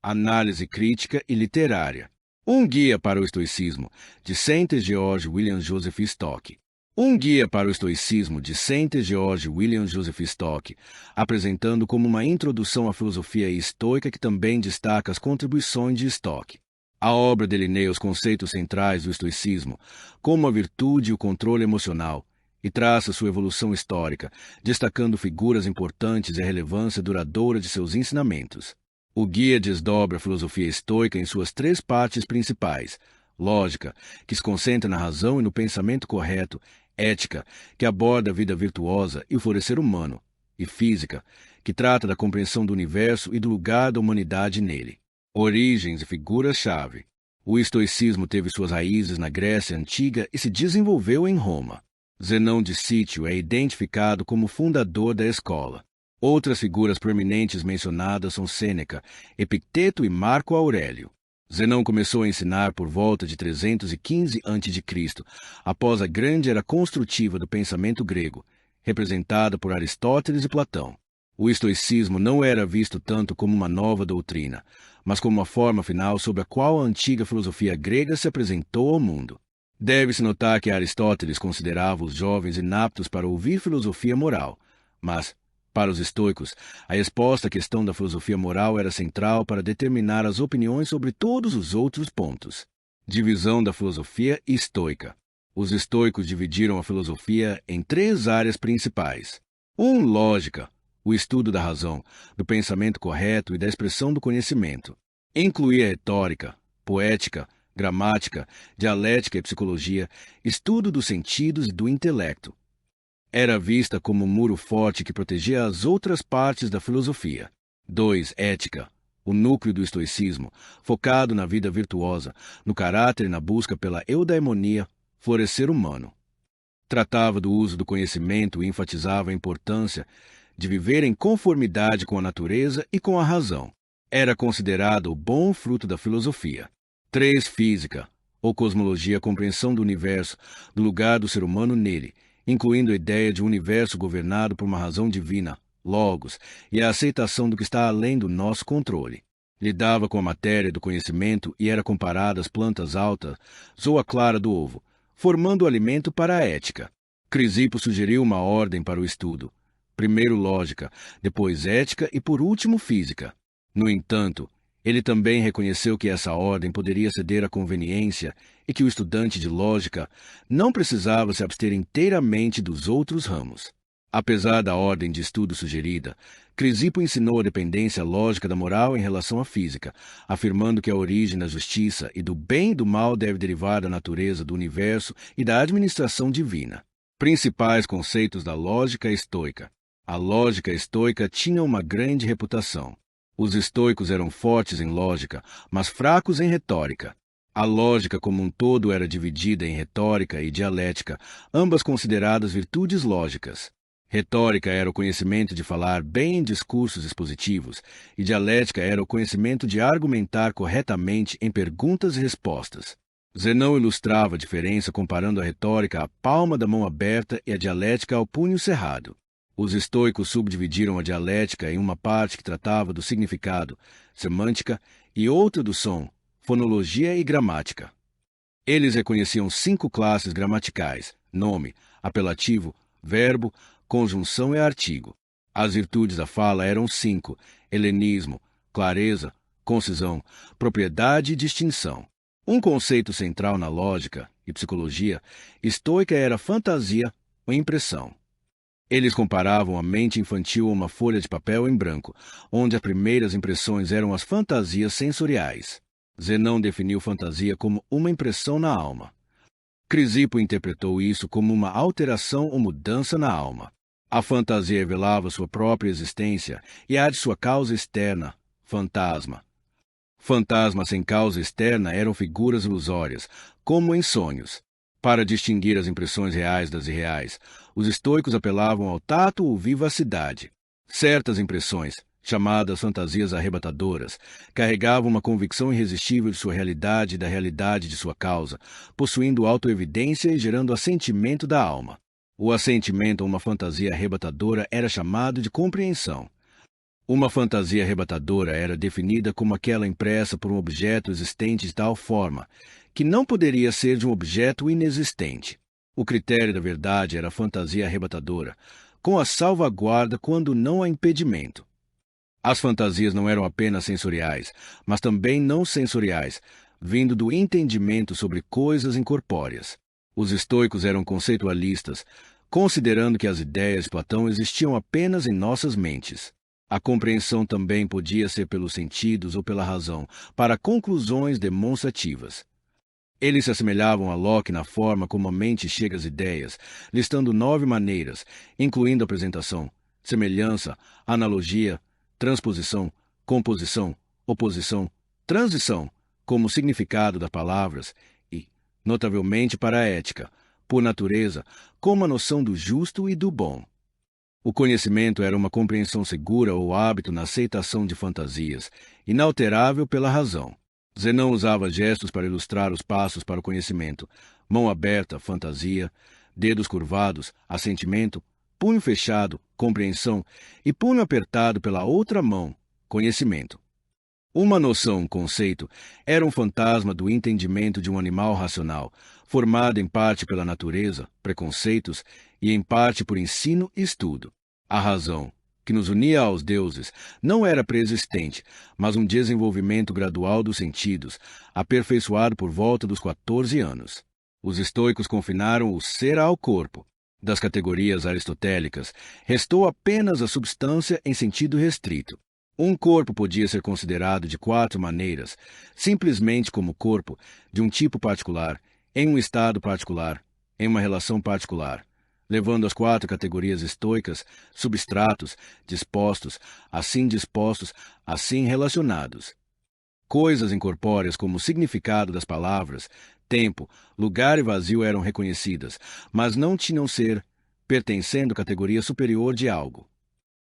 Análise Crítica e Literária. Um Guia para o Estoicismo, de St. George William Joseph Stock. Um Guia para o Estoicismo, de St. George William Joseph Stock, apresentando como uma introdução à filosofia estoica que também destaca as contribuições de Stock. A obra delineia os conceitos centrais do estoicismo, como a virtude e o controle emocional, e traça sua evolução histórica, destacando figuras importantes e a relevância duradoura de seus ensinamentos. O guia desdobra a filosofia estoica em suas três partes principais: lógica, que se concentra na razão e no pensamento correto; ética, que aborda a vida virtuosa e o florescer humano; e física, que trata da compreensão do universo e do lugar da humanidade nele. Origens e figuras-chave. O estoicismo teve suas raízes na Grécia Antiga e se desenvolveu em Roma. Zenão de Cítio é identificado como fundador da escola. Outras figuras proeminentes mencionadas são Sêneca, Epicteto e Marco Aurélio. Zenão começou a ensinar por volta de 315 a.C., após a grande era construtiva do pensamento grego, representada por Aristóteles e Platão. O estoicismo não era visto tanto como uma nova doutrina, mas como uma forma final sobre a qual a antiga filosofia grega se apresentou ao mundo. Deve-se notar que Aristóteles considerava os jovens inaptos para ouvir filosofia moral, mas, para os estoicos, a exposta questão da filosofia moral era central para determinar as opiniões sobre todos os outros pontos. Divisão da filosofia estoica. Os estoicos dividiram a filosofia em três áreas principais. Lógica, o estudo da razão, do pensamento correto e da expressão do conhecimento. Incluía retórica, poética, gramática, dialética e psicologia, estudo dos sentidos e do intelecto. Era vista como um muro forte que protegia as outras partes da filosofia. 2. Ética, o núcleo do estoicismo, focado na vida virtuosa, no caráter e na busca pela eudaimonia, florescer humano. Tratava do uso do conhecimento e enfatizava a importância de viver em conformidade com a natureza e com a razão. Era considerado o bom fruto da filosofia. 3. Física, ou cosmologia, a compreensão do universo, do lugar do ser humano nele, incluindo a ideia de um universo governado por uma razão divina, logos, e a aceitação do que está além do nosso controle. Lidava com a matéria do conhecimento e era comparada às plantas altas ou à clara do ovo, formando o alimento para a ética. Crisipo sugeriu uma ordem para o estudo: primeiro lógica, depois ética e por último física. No entanto, ele também reconheceu que essa ordem poderia ceder à conveniência e que o estudante de lógica não precisava se abster inteiramente dos outros ramos. Apesar da ordem de estudo sugerida, Crisipo ensinou a dependência lógica da moral em relação à física, afirmando que a origem da justiça e do bem e do mal deve derivar da natureza do universo e da administração divina. Principais conceitos da lógica estoica. A lógica estoica tinha uma grande reputação. Os estoicos eram fortes em lógica, mas fracos em retórica. A lógica como um todo era dividida em retórica e dialética, ambas consideradas virtudes lógicas. Retórica era o conhecimento de falar bem em discursos expositivos, e dialética era o conhecimento de argumentar corretamente em perguntas e respostas. Zenão ilustrava a diferença comparando a retórica à palma da mão aberta e a dialética ao punho cerrado. Os estoicos subdividiram a dialética em uma parte que tratava do significado, semântica, e outra do som, fonologia e gramática. Eles reconheciam 5 classes gramaticais: nome, apelativo, verbo, conjunção e artigo. As virtudes da fala eram 5: helenismo, clareza, concisão, propriedade e distinção. Um conceito central na lógica e psicologia estoica era fantasia ou impressão. Eles comparavam a mente infantil a uma folha de papel em branco, onde as primeiras impressões eram as fantasias sensoriais. Zenão definiu fantasia como uma impressão na alma. Crisipo interpretou isso como uma alteração ou mudança na alma. A fantasia revelava sua própria existência e a de sua causa externa, fantasma. Fantasmas sem causa externa eram figuras ilusórias, como em sonhos. Para distinguir as impressões reais das irreais, os estoicos apelavam ao tato ou vivacidade. Certas impressões, chamadas fantasias arrebatadoras, carregavam uma convicção irresistível de sua realidade e da realidade de sua causa, possuindo autoevidência e gerando assentimento da alma. O assentimento a uma fantasia arrebatadora era chamado de compreensão. Uma fantasia arrebatadora era definida como aquela impressa por um objeto existente de tal forma que não poderia ser de um objeto inexistente. O critério da verdade era a fantasia arrebatadora, com a salvaguarda quando não há impedimento. As fantasias não eram apenas sensoriais, mas também não sensoriais, vindo do entendimento sobre coisas incorpóreas. Os estoicos eram conceitualistas, considerando que as ideias de Platão existiam apenas em nossas mentes. A compreensão também podia ser pelos sentidos ou pela razão, para conclusões demonstrativas. Eles se assemelhavam a Locke na forma como a mente chega às ideias, listando 9 maneiras, incluindo apresentação, semelhança, analogia, transposição, composição, oposição, transição, como significado das palavras e, notavelmente para a ética, por natureza, como a noção do justo e do bom. O conhecimento era uma compreensão segura ou hábito na aceitação de fantasias, inalterável pela razão. Zenão usava gestos para ilustrar os passos para o conhecimento: mão aberta, fantasia; dedos curvados, assentimento; punho fechado, compreensão; e punho apertado pela outra mão, conhecimento. Uma noção, conceito, era um fantasma do entendimento de um animal racional, formado em parte pela natureza, preconceitos, e em parte por ensino e estudo. A razão, que nos unia aos deuses, não era preexistente, mas um desenvolvimento gradual dos sentidos, aperfeiçoado por volta dos 14 anos. Os estoicos confinaram o ser ao corpo. Das categorias aristotélicas, restou apenas a substância em sentido restrito. Um corpo podia ser considerado de 4 maneiras, simplesmente como corpo, de um tipo particular, em um estado particular, em uma relação particular, levando as 4 categorias estoicas: substratos, dispostos, assim relacionados. Coisas incorpóreas como o significado das palavras, tempo, lugar e vazio eram reconhecidas, mas não tinham ser, pertencendo à categoria superior de algo.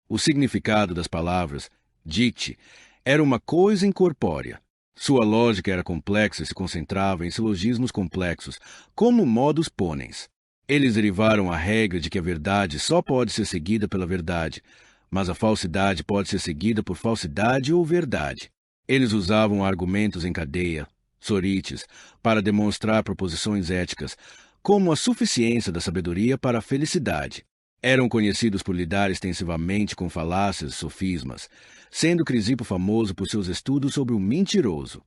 O significado das palavras, dicte, era uma coisa incorpórea. Sua lógica era complexa e se concentrava em silogismos complexos, como modus ponens. Eles derivaram a regra de que a verdade só pode ser seguida pela verdade, mas a falsidade pode ser seguida por falsidade ou verdade. Eles usavam argumentos em cadeia, sorites, para demonstrar proposições éticas, como a suficiência da sabedoria para a felicidade. Eram conhecidos por lidar extensivamente com falácias e sofismas, sendo Crisipo famoso por seus estudos sobre o mentiroso.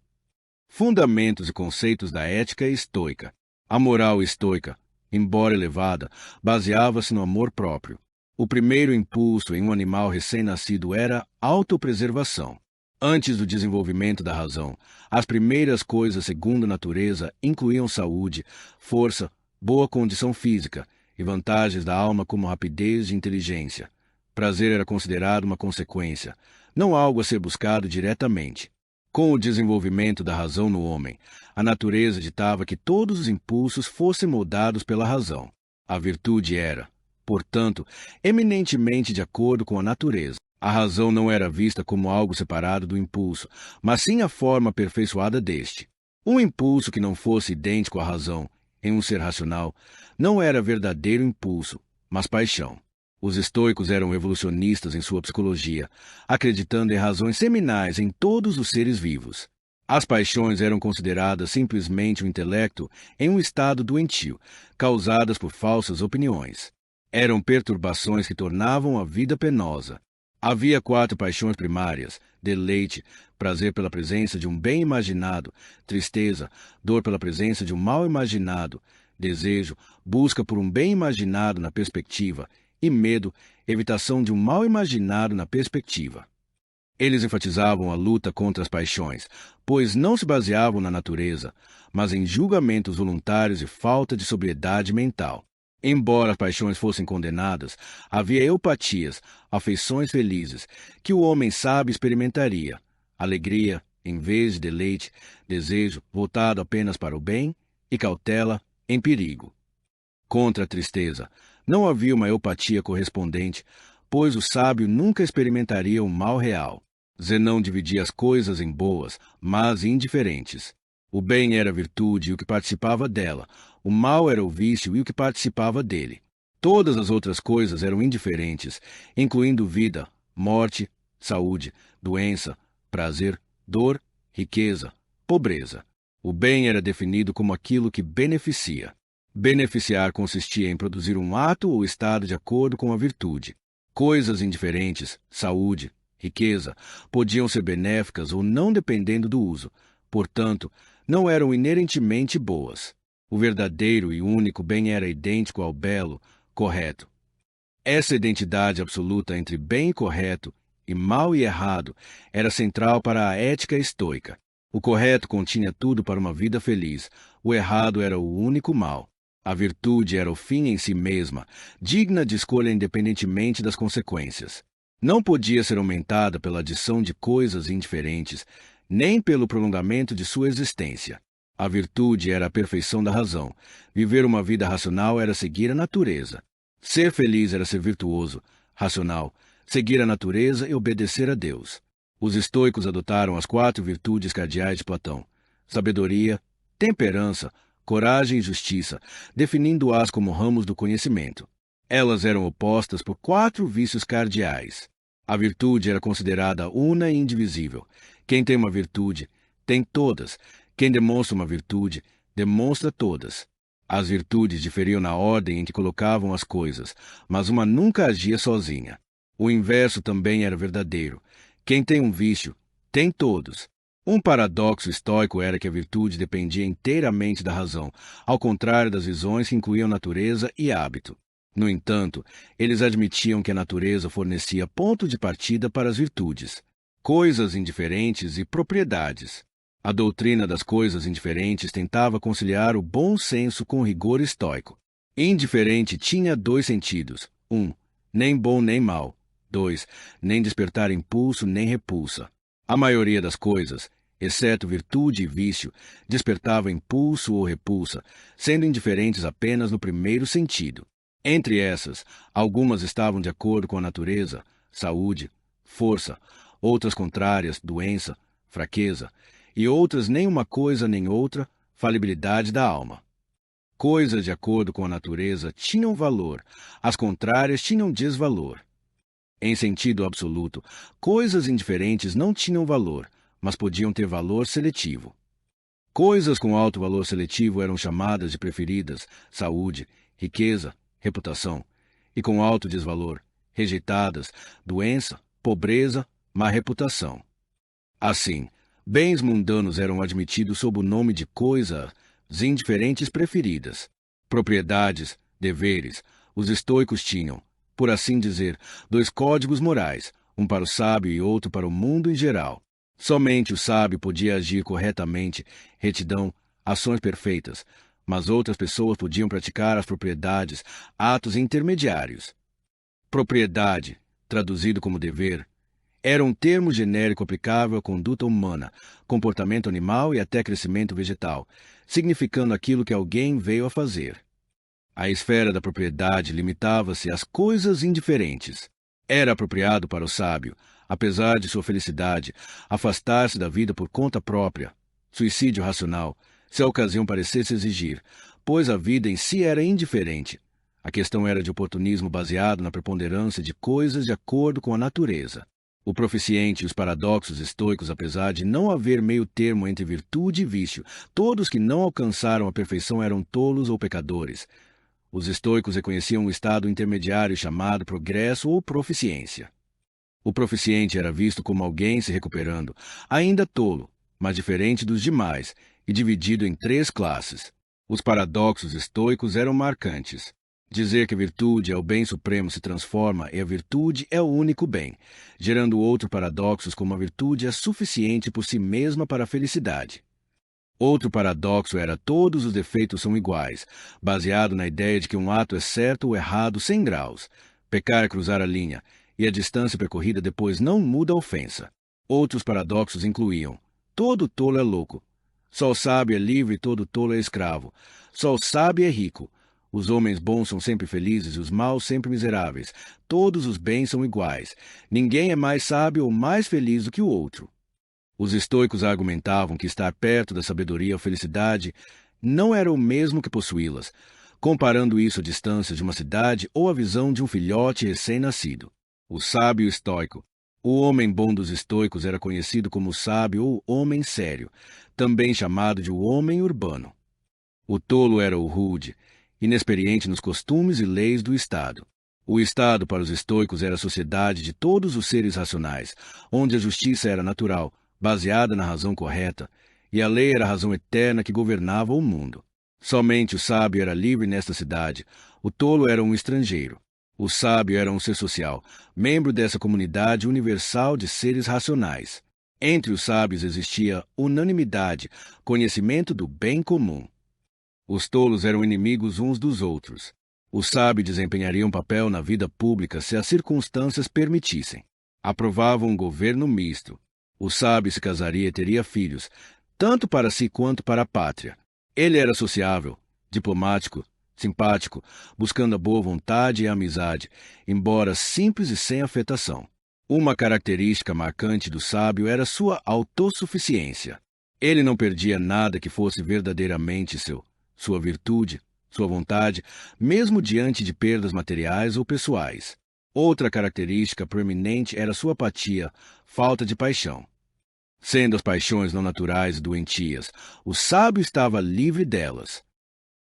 Fundamentos e conceitos da ética estoica. A moral estoica, embora elevada, baseava-se no amor próprio. O primeiro impulso em um animal recém-nascido era autopreservação. Antes do desenvolvimento da razão, as primeiras coisas segundo a natureza incluíam saúde, força, boa condição física e vantagens da alma como rapidez e inteligência. Prazer era considerado uma consequência, não algo a ser buscado diretamente. Com o desenvolvimento da razão no homem, a natureza ditava que todos os impulsos fossem moldados pela razão. A virtude era, portanto, eminentemente de acordo com a natureza. A razão não era vista como algo separado do impulso, mas sim a forma aperfeiçoada deste. Um impulso que não fosse idêntico à razão, em um ser racional, não era verdadeiro impulso, mas paixão. Os estoicos eram evolucionistas em sua psicologia, acreditando em razões seminais em todos os seres vivos. As paixões eram consideradas simplesmente o intelecto em um estado doentio, causadas por falsas opiniões. Eram perturbações que tornavam a vida penosa. Havia 4 paixões primárias: deleite, prazer pela presença de um bem imaginado; tristeza, dor pela presença de um mal imaginado; desejo, busca por um bem imaginado na perspectiva; e medo, evitação de um mal imaginado na perspectiva. Eles enfatizavam a luta contra as paixões, pois não se baseavam na natureza, mas em julgamentos voluntários e falta de sobriedade mental. Embora as paixões fossem condenadas, havia eupatias, afeições felizes, que o homem sábio experimentaria: alegria, em vez de deleite; desejo, voltado apenas para o bem; e cautela, em perigo. Contra a tristeza, não havia uma eupatia correspondente, pois o sábio nunca experimentaria um mal real. Zenão dividia as coisas em boas, mas indiferentes. O bem era a virtude e o que participava dela; o mal era o vício e o que participava dele. Todas as outras coisas eram indiferentes, incluindo vida, morte, saúde, doença, prazer, dor, riqueza, pobreza. O bem era definido como aquilo que beneficia. Beneficiar consistia em produzir um ato ou estado de acordo com a virtude. Coisas indiferentes, saúde, riqueza, podiam ser benéficas ou não dependendo do uso. Portanto, não eram inerentemente boas. O verdadeiro e único bem era idêntico ao belo, correto. Essa identidade absoluta entre bem e correto, e mal e errado, era central para a ética estoica. O correto continha tudo para uma vida feliz, o errado era o único mal. A virtude era o fim em si mesma, digna de escolha independentemente das consequências. Não podia ser aumentada pela adição de coisas indiferentes, nem pelo prolongamento de sua existência. A virtude era a perfeição da razão. Viver uma vida racional era seguir a natureza. Ser feliz era ser virtuoso, racional, seguir a natureza e obedecer a Deus. Os estoicos adotaram as 4 virtudes cardeais de Platão: sabedoria, temperança, coragem e justiça, definindo-as como ramos do conhecimento. Elas eram opostas por 4 vícios cardeais. A virtude era considerada una e indivisível. Quem tem uma virtude, tem todas. Quem demonstra uma virtude, demonstra todas. As virtudes diferiam na ordem em que colocavam as coisas, mas uma nunca agia sozinha. O inverso também era verdadeiro. Quem tem um vício, tem todos. Um paradoxo estoico era que a virtude dependia inteiramente da razão, ao contrário das visões que incluíam natureza e hábito. No entanto, eles admitiam que a natureza fornecia ponto de partida para as virtudes, coisas indiferentes e propriedades. A doutrina das coisas indiferentes tentava conciliar o bom senso com o rigor estoico. Indiferente tinha 2 sentidos. 1. Nem bom nem mal. 2. Nem despertar impulso nem repulsa. A maioria das coisas, exceto virtude e vício, despertava impulso ou repulsa, sendo indiferentes apenas no primeiro sentido. Entre essas, algumas estavam de acordo com a natureza, saúde, força, outras contrárias, doença, fraqueza, e outras nem uma coisa nem outra, falibilidade da alma. Coisas de acordo com a natureza tinham valor, as contrárias tinham desvalor. Em sentido absoluto, coisas indiferentes não tinham valor, mas podiam ter valor seletivo. Coisas com alto valor seletivo eram chamadas de preferidas, saúde, riqueza, reputação, e com alto desvalor, rejeitadas, doença, pobreza, má reputação. Assim, bens mundanos eram admitidos sob o nome de coisas indiferentes preferidas. Propriedades, deveres, os estoicos tinham, por assim dizer, 2 códigos morais, um para o sábio e outro para o mundo em geral. Somente o sábio podia agir corretamente, retidão, ações perfeitas, mas outras pessoas podiam praticar as propriedades, atos intermediários. Propriedade, traduzido como dever, era um termo genérico aplicável à conduta humana, comportamento animal e até crescimento vegetal, significando aquilo que alguém veio a fazer. A esfera da propriedade limitava-se às coisas indiferentes. Era apropriado para o sábio, apesar de sua felicidade, afastar-se da vida por conta própria, suicídio racional, se a ocasião parecesse exigir, pois a vida em si era indiferente. A questão era de oportunismo baseado na preponderância de coisas de acordo com a natureza. O proficiente e os paradoxos estoicos, apesar de não haver meio termo entre virtude e vício, todos que não alcançaram a perfeição eram tolos ou pecadores. Os estoicos reconheciam um estado intermediário chamado progresso ou proficiência. O proficiente era visto como alguém se recuperando, ainda tolo, mas diferente dos demais, e dividido em 3 classes. Os paradoxos estoicos eram marcantes. Dizer que a virtude é o bem supremo se transforma e a virtude é o único bem, gerando outro paradoxos como a virtude é suficiente por si mesma para a felicidade. Outro paradoxo era todos os defeitos são iguais, baseado na ideia de que um ato é certo ou errado 100 graus. Pecar é cruzar a linha, e a distância percorrida depois não muda a ofensa. Outros paradoxos incluíam: todo tolo é louco, só o sábio é livre e todo tolo é escravo, só o sábio é rico, os homens bons são sempre felizes e os maus sempre miseráveis, todos os bens são iguais, ninguém é mais sábio ou mais feliz do que o outro. Os estoicos argumentavam que estar perto da sabedoria ou felicidade não era o mesmo que possuí-las, comparando isso à distância de uma cidade ou à visão de um filhote recém-nascido. O sábio estoico O homem bom dos estoicos era conhecido como o sábio ou homem sério, também chamado de o homem urbano. O tolo era o rude, inexperiente nos costumes e leis do Estado. O Estado para os estoicos era a sociedade de todos os seres racionais, onde a justiça era natural, baseada na razão correta, e a lei era a razão eterna que governava o mundo. Somente o sábio era livre nesta cidade, o tolo era um estrangeiro. O sábio era um ser social, membro dessa comunidade universal de seres racionais. Entre os sábios existia unanimidade, conhecimento do bem comum. Os tolos eram inimigos uns dos outros. O sábio desempenharia um papel na vida pública se as circunstâncias permitissem. Aprovava um governo misto. O sábio se casaria e teria filhos, tanto para si quanto para a pátria. Ele era sociável, diplomático, simpático, buscando a boa vontade e a amizade, embora simples e sem afetação. Uma característica marcante do sábio era sua autossuficiência. Ele não perdia nada que fosse verdadeiramente sua virtude, sua vontade, mesmo diante de perdas materiais ou pessoais. Outra característica proeminente era sua apatia, falta de paixão. Sendo as paixões não naturais e doentias, o sábio estava livre delas.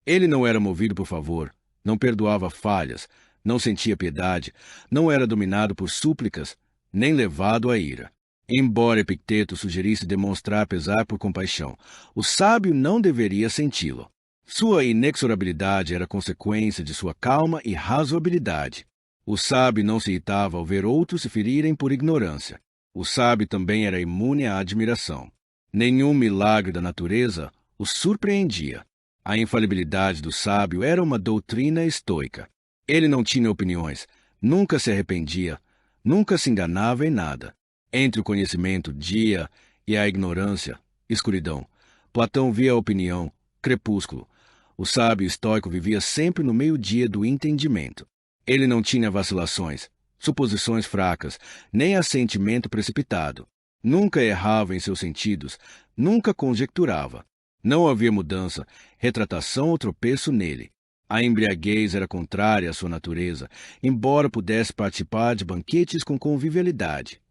Ele não era movido por favor, não perdoava falhas, não sentia piedade, não era dominado por súplicas, nem levado à ira. Embora Epicteto sugerisse demonstrar pesar por compaixão, o sábio não deveria senti-lo. Sua inexorabilidade era consequência de sua calma e razoabilidade. O sábio não se irritava ao ver outros se ferirem por ignorância. O sábio também era imune à admiração. Nenhum milagre da natureza o surpreendia. A infalibilidade do sábio era uma doutrina estoica. Ele não tinha opiniões, nunca se arrependia, nunca se enganava em nada. Entre o conhecimento, dia, e a ignorância, escuridão, Platão via a opinião, crepúsculo. O sábio estoico vivia sempre no meio-dia do entendimento. Ele não tinha vacilações, suposições fracas, nem assentimento precipitado. Nunca errava em seus sentidos, nunca conjecturava. Não havia mudança, retratação ou tropeço nele. A embriaguez era contrária à sua natureza, embora pudesse participar de banquetes com convivialidade.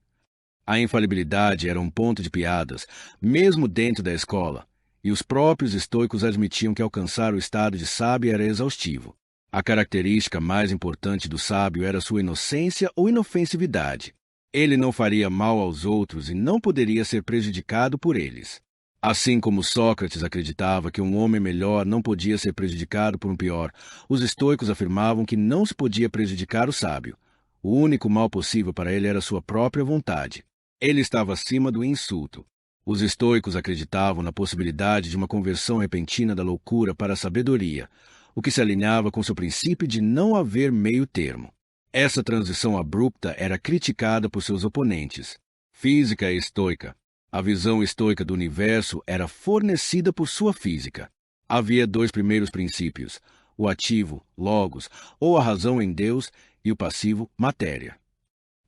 A infalibilidade era um ponto de piadas, mesmo dentro da escola, e os próprios estoicos admitiam que alcançar o estado de sábio era exaustivo. A característica mais importante do sábio era sua inocência ou inofensividade. Ele não faria mal aos outros e não poderia ser prejudicado por eles. Assim como Sócrates acreditava que um homem melhor não podia ser prejudicado por um pior, os estoicos afirmavam que não se podia prejudicar o sábio. O único mal possível para ele era sua própria vontade. Ele estava acima do insulto. Os estoicos acreditavam na possibilidade de uma conversão repentina da loucura para a sabedoria, o que se alinhava com seu princípio de não haver meio termo. Essa transição abrupta era criticada por seus oponentes. Física estoica. A visão estoica do universo era fornecida por sua física. Havia dois primeiros princípios, o ativo, logos, ou a razão em Deus, e o passivo, matéria.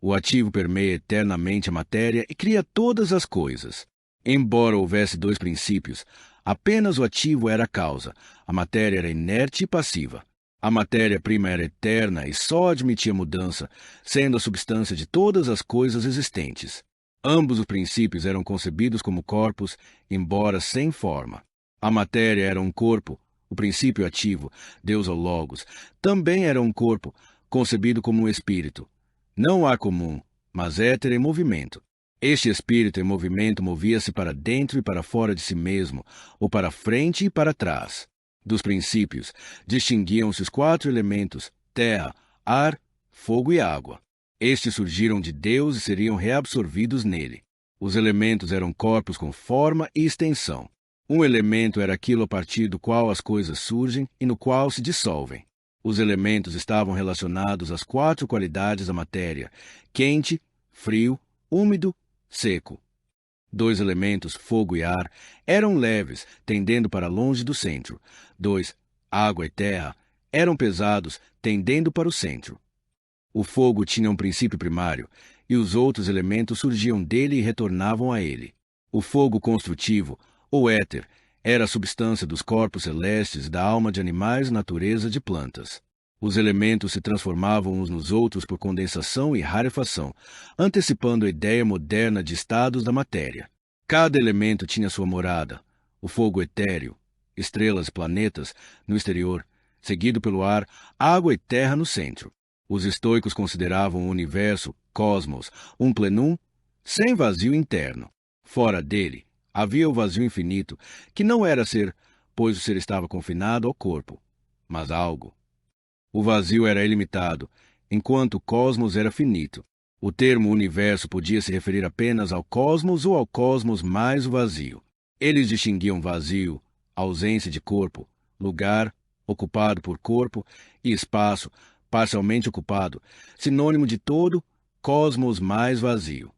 O ativo permeia eternamente a matéria e cria todas as coisas. Embora houvesse dois princípios, apenas o ativo era a causa, a matéria era inerte e passiva. A matéria-prima era eterna e só admitia mudança, sendo a substância de todas as coisas existentes. Ambos os princípios eram concebidos como corpos, embora sem forma. A matéria era um corpo, o princípio ativo, Deus ou Logos, também era um corpo, concebido como um espírito. Não ar comum, mas éter em movimento. Este espírito em movimento movia-se para dentro e para fora de si mesmo, ou para frente e para trás. Dos princípios, distinguiam-se os quatro elementos, terra, ar, fogo e água. Estes surgiram de Deus e seriam reabsorvidos nele. Os elementos eram corpos com forma e extensão. Um elemento era aquilo a partir do qual as coisas surgem e no qual se dissolvem. Os elementos estavam relacionados às quatro qualidades da matéria: quente, frio, úmido, seco. Dois elementos, fogo e ar, eram leves, tendendo para longe do centro. Dois, água e terra, eram pesados, tendendo para o centro. O fogo tinha um princípio primário, e os outros elementos surgiam dele e retornavam a ele. O fogo construtivo, ou éter, era a substância dos corpos celestes, da alma de animais e natureza de plantas. Os elementos se transformavam uns nos outros por condensação e rarefação, antecipando a ideia moderna de estados da matéria. Cada elemento tinha sua morada, o fogo etéreo, estrelas e planetas no exterior, seguido pelo ar, água e terra no centro. Os estoicos consideravam o universo, cosmos, um plenum sem vazio interno. Fora dele, havia o vazio infinito, que não era ser, pois o ser estava confinado ao corpo, mas algo. O vazio era ilimitado, enquanto o cosmos era finito. O termo universo podia se referir apenas ao cosmos ou ao cosmos mais o vazio. Eles distinguiam vazio, ausência de corpo, lugar, ocupado por corpo, e espaço, parcialmente ocupado, sinônimo de todo, cosmos mais vazio.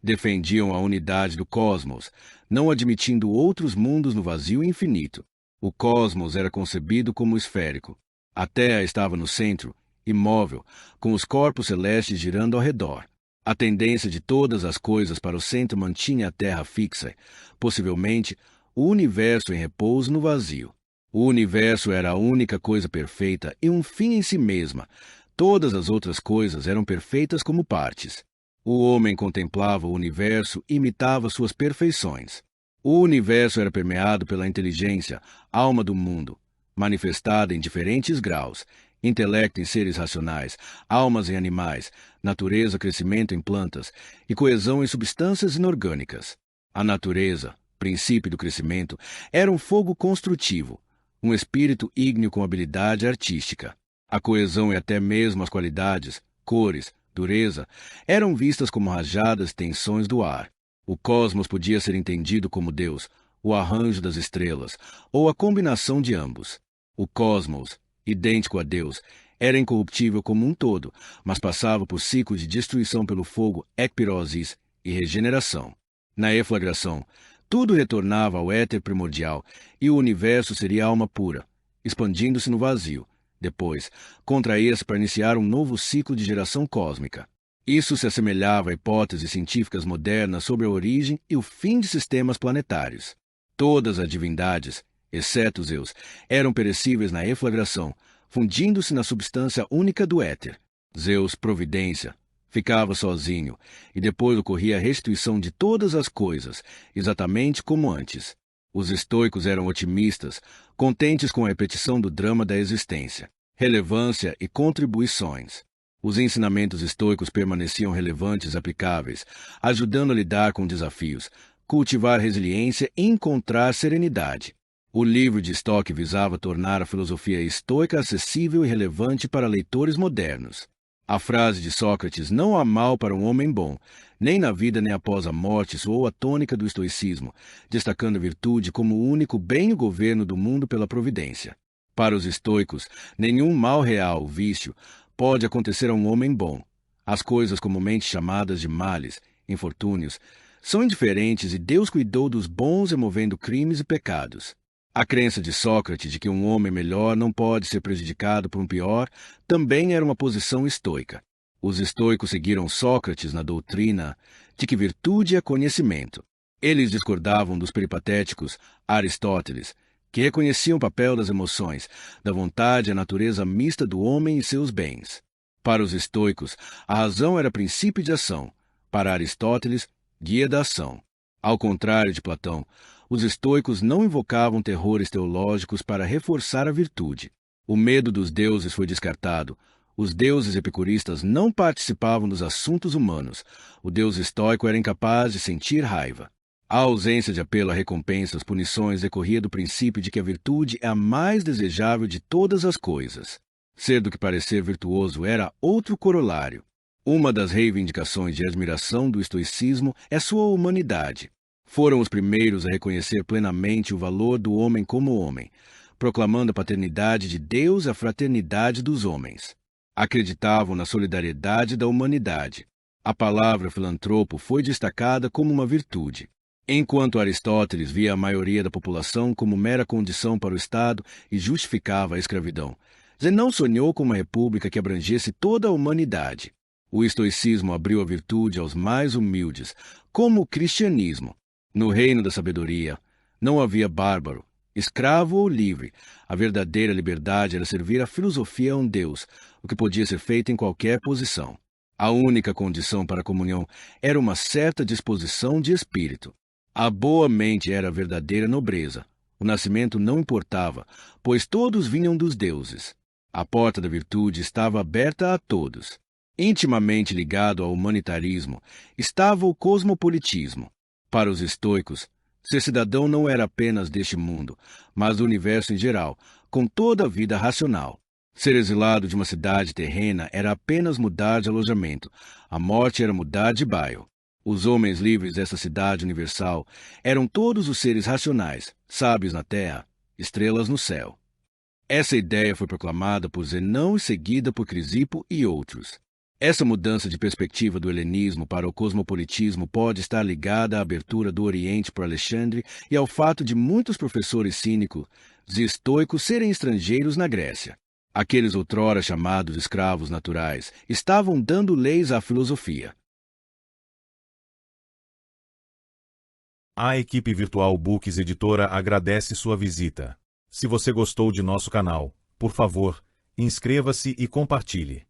Defendiam a unidade do cosmos, não admitindo outros mundos no vazio infinito. O cosmos era concebido como esférico. A Terra estava no centro, imóvel, com os corpos celestes girando ao redor. A tendência de todas as coisas para o centro mantinha a Terra fixa, possivelmente o universo em repouso no vazio. O universo era a única coisa perfeita e um fim em si mesma. Todas as outras coisas eram perfeitas como partes. O homem contemplava o universo e imitava suas perfeições. O universo era permeado pela inteligência, alma do mundo, manifestada em diferentes graus, intelecto em seres racionais, almas em animais, natureza, crescimento em plantas e coesão em substâncias inorgânicas. A natureza, princípio do crescimento, era um fogo construtivo, um espírito ígneo com habilidade artística. A coesão e até mesmo as qualidades, cores, dureza, eram vistas como rajadas tensões do ar. O cosmos podia ser entendido como Deus, o arranjo das estrelas, ou a combinação de ambos. O cosmos, idêntico a Deus, era incorruptível como um todo, mas passava por ciclos de destruição pelo fogo ekpirosis e regeneração. Na eflagração, tudo retornava ao éter primordial e o universo seria alma pura, expandindo-se no vazio. Depois, contraía-se para iniciar um novo ciclo de geração cósmica. Isso se assemelhava a hipóteses científicas modernas sobre a origem e o fim de sistemas planetários. Todas as divindades, exceto Zeus, eram perecíveis na eflagração, fundindo-se na substância única do éter. Zeus, providência, ficava sozinho, e depois ocorria a restituição de todas as coisas, exatamente como antes. Os estoicos eram otimistas, contentes com a repetição do drama da existência, relevância e contribuições. Os ensinamentos estoicos permaneciam relevantes e aplicáveis, ajudando a lidar com desafios, cultivar resiliência e encontrar serenidade. O livro de Stoic visava tornar a filosofia estoica acessível e relevante para leitores modernos. A frase de Sócrates, não há mal para um homem bom, nem na vida nem após a morte, soou a tônica do estoicismo, destacando a virtude como o único bem e o governo do mundo pela providência. Para os estoicos, nenhum mal real, vício, pode acontecer a um homem bom. As coisas comumente chamadas de males, infortúnios, são indiferentes e Deus cuidou dos bons removendo crimes e pecados. A crença de Sócrates de que um homem melhor não pode ser prejudicado por um pior também era uma posição estoica. Os estoicos seguiram Sócrates na doutrina de que virtude é conhecimento. Eles discordavam dos peripatéticos Aristóteles, que reconheciam o papel das emoções, da vontade e a natureza mista do homem e seus bens. Para os estoicos, a razão era princípio de ação. Para Aristóteles, guia da ação. Ao contrário de Platão, os estoicos não invocavam terrores teológicos para reforçar a virtude. O medo dos deuses foi descartado. Os deuses epicuristas não participavam dos assuntos humanos. O deus estoico era incapaz de sentir raiva. A ausência de apelo a recompensas, punições, decorria do princípio de que a virtude é a mais desejável de todas as coisas. Ser do que parecer virtuoso era outro corolário. Uma das reivindicações de admiração do estoicismo é sua humanidade. Foram os primeiros a reconhecer plenamente o valor do homem como homem, proclamando a paternidade de Deus e a fraternidade dos homens. Acreditavam na solidariedade da humanidade. A palavra filantropo foi destacada como uma virtude. Enquanto Aristóteles via a maioria da população como mera condição para o Estado e justificava a escravidão, Zenão sonhou com uma república que abrangesse toda a humanidade. O estoicismo abriu a virtude aos mais humildes, como o cristianismo. No reino da sabedoria, não havia bárbaro, Escravo ou livre, a verdadeira liberdade era servir a filosofia a um Deus, o que podia ser feito em qualquer posição. A única condição para a comunhão era uma certa disposição de espírito. A boa mente era a verdadeira nobreza. O nascimento não importava, pois todos vinham dos deuses. A porta da virtude estava aberta a todos. Intimamente ligado ao humanitarismo estava o cosmopolitismo. Para os estoicos, ser cidadão não era apenas deste mundo, mas do universo em geral, com toda a vida racional. Ser exilado de uma cidade terrena era apenas mudar de alojamento. A morte era mudar de bairro. Os homens livres dessa cidade universal eram todos os seres racionais, sábios na terra, estrelas no céu. Essa ideia foi proclamada por Zenão e seguida por Crisipo e outros. Essa mudança de perspectiva do helenismo para o cosmopolitismo pode estar ligada à abertura do Oriente por Alexandre e ao fato de muitos professores cínicos e estoicos serem estrangeiros na Grécia. Aqueles outrora chamados escravos naturais estavam dando leis à filosofia. A equipe Virtual Books Editora agradece sua visita. Se você gostou de nosso canal, por favor, inscreva-se e compartilhe.